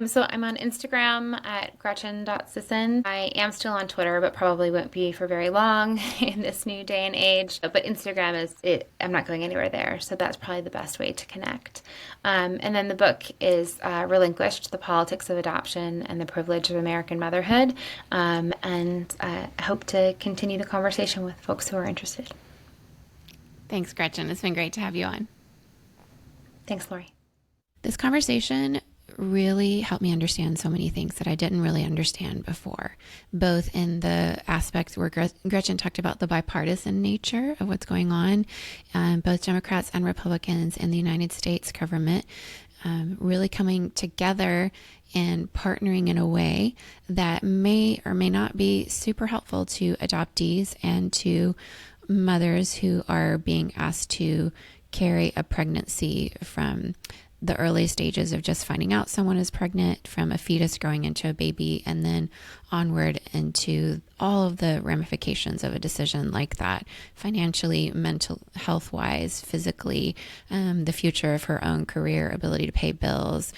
So I'm on Instagram at Gretchen.Sisson. I am still on Twitter, but probably won't be for very long in this new day and age. But Instagram is it. I'm not going anywhere there, so that's probably the best way to connect. And then the book is Relinquished: The Politics of Adoption and the Privilege of American Motherhood. And I hope to continue the conversation with folks who are interested. Thanks, Gretchen. It's been great to have you on. Thanks, Lori. This conversation really helped me understand so many things that I didn't really understand before, both in the aspects where Gretchen talked about the bipartisan nature of what's going on, both Democrats and Republicans in the United States government really coming together and partnering in a way that may or may not be super helpful to adoptees and to mothers who are being asked to carry a pregnancy from the early stages of just finding out someone is pregnant, from a fetus growing into a baby, and then onward into all of the ramifications of a decision like that, financially, mental health wise, physically, the future of her own career, ability to pay bills,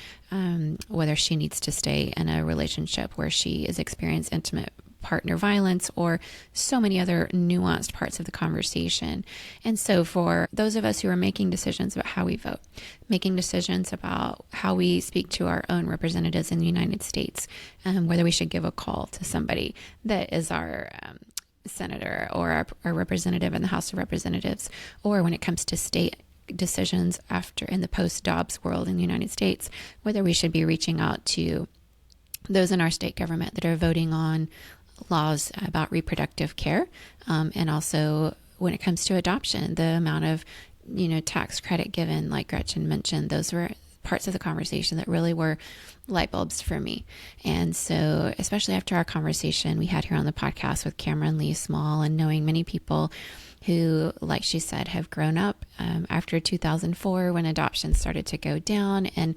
whether she needs to stay in a relationship where she is experiencing intimate partner violence, or so many other nuanced parts of the conversation. And so for those of us who are making decisions about how we vote, making decisions about how we speak to our own representatives in the United States, whether we should give a call to somebody that is our senator or our representative in the House of Representatives, or when it comes to state decisions after in the post-Dobbs world in the United States, whether we should be reaching out to those in our state government that are voting on laws about reproductive care, and also when it comes to adoption, the amount of tax credit given, like Gretchen mentioned. Those were parts of the conversation that really were light bulbs for me. And so especially after our conversation we had here on the podcast with Cameron Lee Small, and knowing many people who, like she said, have grown up after 2004 when adoption started to go down. And,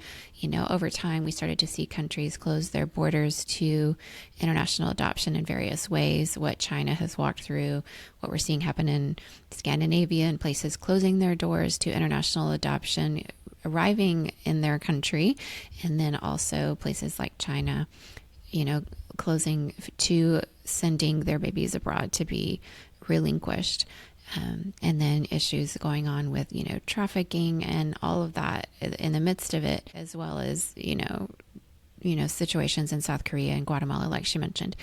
over time, we started to see countries close their borders to international adoption in various ways. What China has walked through, what we're seeing happen in Scandinavia, and places closing their doors to international adoption arriving in their country. And then also places like China, closing to sending their babies abroad to be relinquished. And then issues going on with, trafficking and all of that in the midst of it, as well as, situations in South Korea and Guatemala, like she mentioned.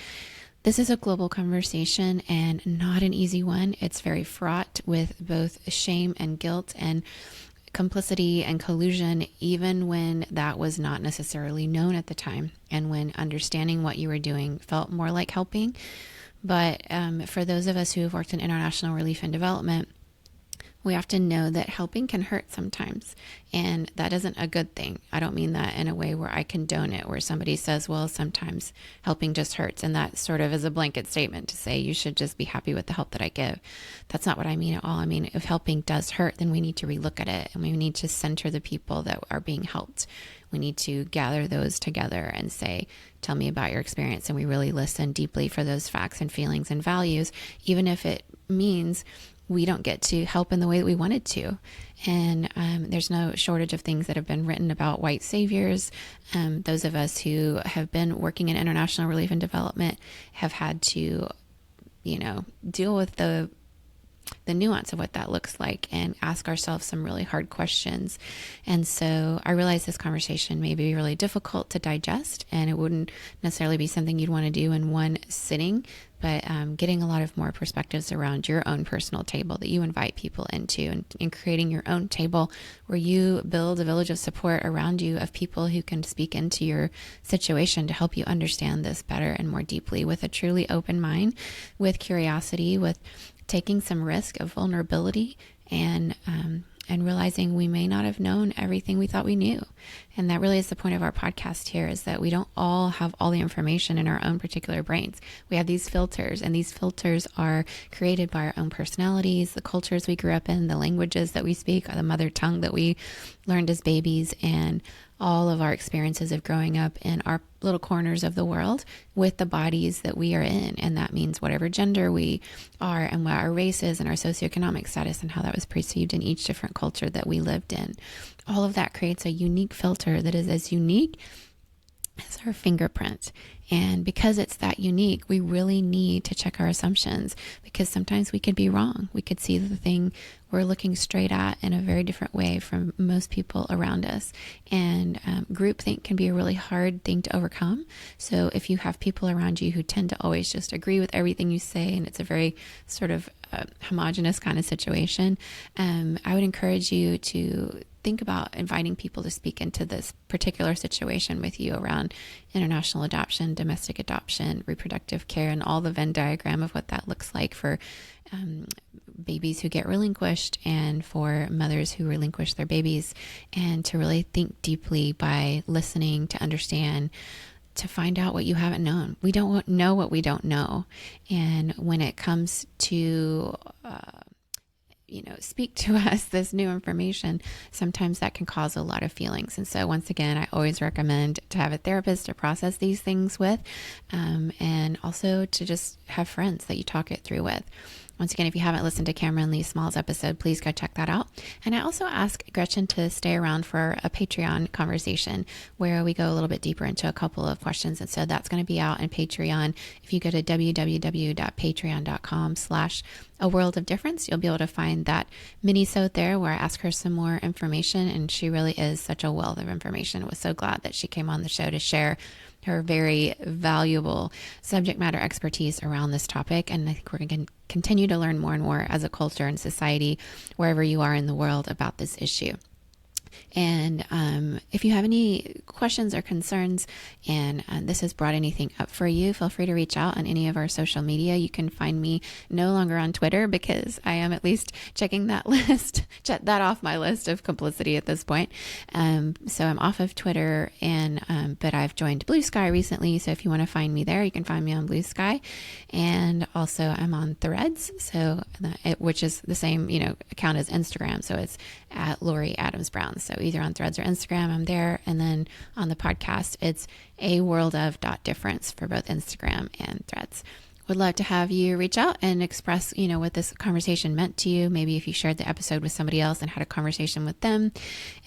This is a global conversation and not an easy one. It's very fraught with both shame and guilt and complicity and collusion, even when that was not necessarily known at the time, and when understanding what you were doing felt more like helping. But for those of us who have worked in international relief and development, we often know that helping can hurt sometimes, and that isn't a good thing. I don't mean that in a way where I condone it, where somebody says, well, sometimes helping just hurts, and that sort of is a blanket statement to say you should just be happy with the help that I give. That's not what I mean at all. I mean, if helping does hurt, then we need to relook at it, and we need to center the people that are being helped. We need to gather those together and say, tell me about your experience. And we really listen deeply for those facts and feelings and values, even if it means we don't get to help in the way that we wanted to. And there's no shortage of things that have been written about white saviors. Those of us who have been working in international relief and development have had to, deal with the nuance of what that looks like and ask ourselves some really hard questions. And so I realize this conversation may be really difficult to digest, and it wouldn't necessarily be something you'd want to do in one sitting, but getting a lot of more perspectives around your own personal table that you invite people into, and creating your own table where you build a village of support around you of people who can speak into your situation to help you understand this better and more deeply, with a truly open mind, with curiosity, with taking some risk of vulnerability, and realizing we may not have known everything we thought we knew. And that really is the point of our podcast here, is that we don't all have all the information in our own particular brains. We have these filters, and these filters are created by our own personalities, the cultures we grew up in, the languages that we speak, the mother tongue that we learned as babies, and all of our experiences of growing up in our little corners of the world with the bodies that we are in. And that means whatever gender we are, and what our race is, and our socioeconomic status, and how that was perceived in each different culture that we lived in. All of that creates a unique filter that is as unique as our fingerprint. And because it's that unique, we really need to check our assumptions, because sometimes we could be wrong. We could see the thing we're looking straight at in a very different way from most people around us. And groupthink can be a really hard thing to overcome. So if you have people around you who tend to always just agree with everything you say, and it's a very sort of a homogenous kind of situation, I would encourage you to think about inviting people to speak into this particular situation with you around international adoption, domestic adoption, reproductive care, and all the Venn diagram of what that looks like for babies who get relinquished and for mothers who relinquish their babies, and to really think deeply by listening to understand, to find out what you haven't known. We don't know what we don't know. And when it comes to speak to us this new information, sometimes that can cause a lot of feelings. And so once again, I always recommend to have a therapist to process these things with, and also to just have friends that you talk it through with. Once again, if you haven't listened to Cameron Lee Small's episode, please go check that out. And I also ask Gretchen to stay around for a Patreon conversation where we go a little bit deeper into a couple of questions. And so that's going to be out in Patreon. If you go to www.patreon.com/A World of Difference, you'll be able to find that mini-sode there where I ask her some more information. And she really is such a wealth of information. I was so glad that she came on the show to share her very valuable subject matter expertise around this topic. And I think we're going to continue to learn more and more as a culture and society, wherever you are in the world, about this issue. And if you have any questions or concerns, and this has brought anything up for you, feel free to reach out on any of our social media. You can find me no longer on Twitter because I am at least checking that list, check that off my list of complicity at this point. So I'm off of Twitter, and but I've joined Blue Sky recently. So if you want to find me there, you can find me on Blue Sky. And also I'm on Threads, so which is the same account as Instagram. So it's at Lori Adams Brown. So either on Threads or Instagram, I'm there. And then on the podcast, it's aworldof.difference for both Instagram and Threads. Would love to have you reach out and express, what this conversation meant to you. Maybe if you shared the episode with somebody else and had a conversation with them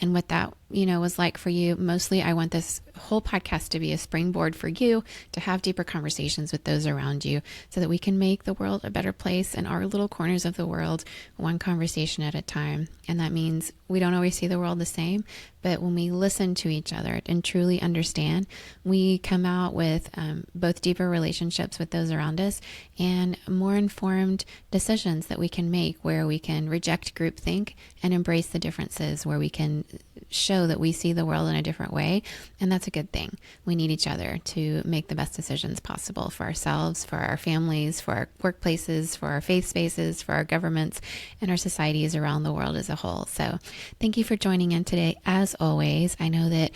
and what that, was like for you. Mostly, I want this whole podcast to be a springboard for you to have deeper conversations with those around you so that we can make the world a better place in our little corners of the world, one conversation at a time. And that means we don't always see the world the same, but when we listen to each other and truly understand, we come out with both deeper relationships with those around us and more informed decisions that we can make, where we can reject groupthink and embrace the differences, where we can show that we see the world in a different way. And that's a good thing. We need each other to make the best decisions possible for ourselves, for our families, for our workplaces, for our faith spaces, for our governments, and our societies around the world as a whole. So thank you for joining in today. As always, I know that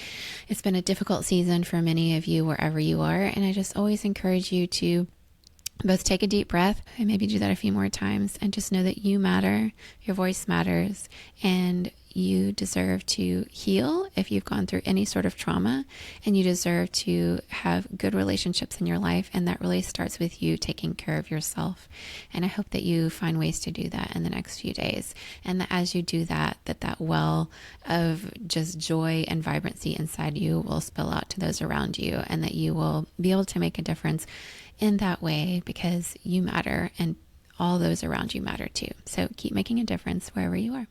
it's been a difficult season for many of you wherever you are. And I just always encourage you to both take a deep breath and maybe do that a few more times and just know that you matter, your voice matters, and you deserve to heal if you've gone through any sort of trauma, and you deserve to have good relationships in your life. And that really starts with you taking care of yourself. And I hope that you find ways to do that in the next few days. And that as you do that, that well of just joy and vibrancy inside you will spill out to those around you, and that you will be able to make a difference in that way because you matter and all those around you matter too. So keep making a difference wherever you are.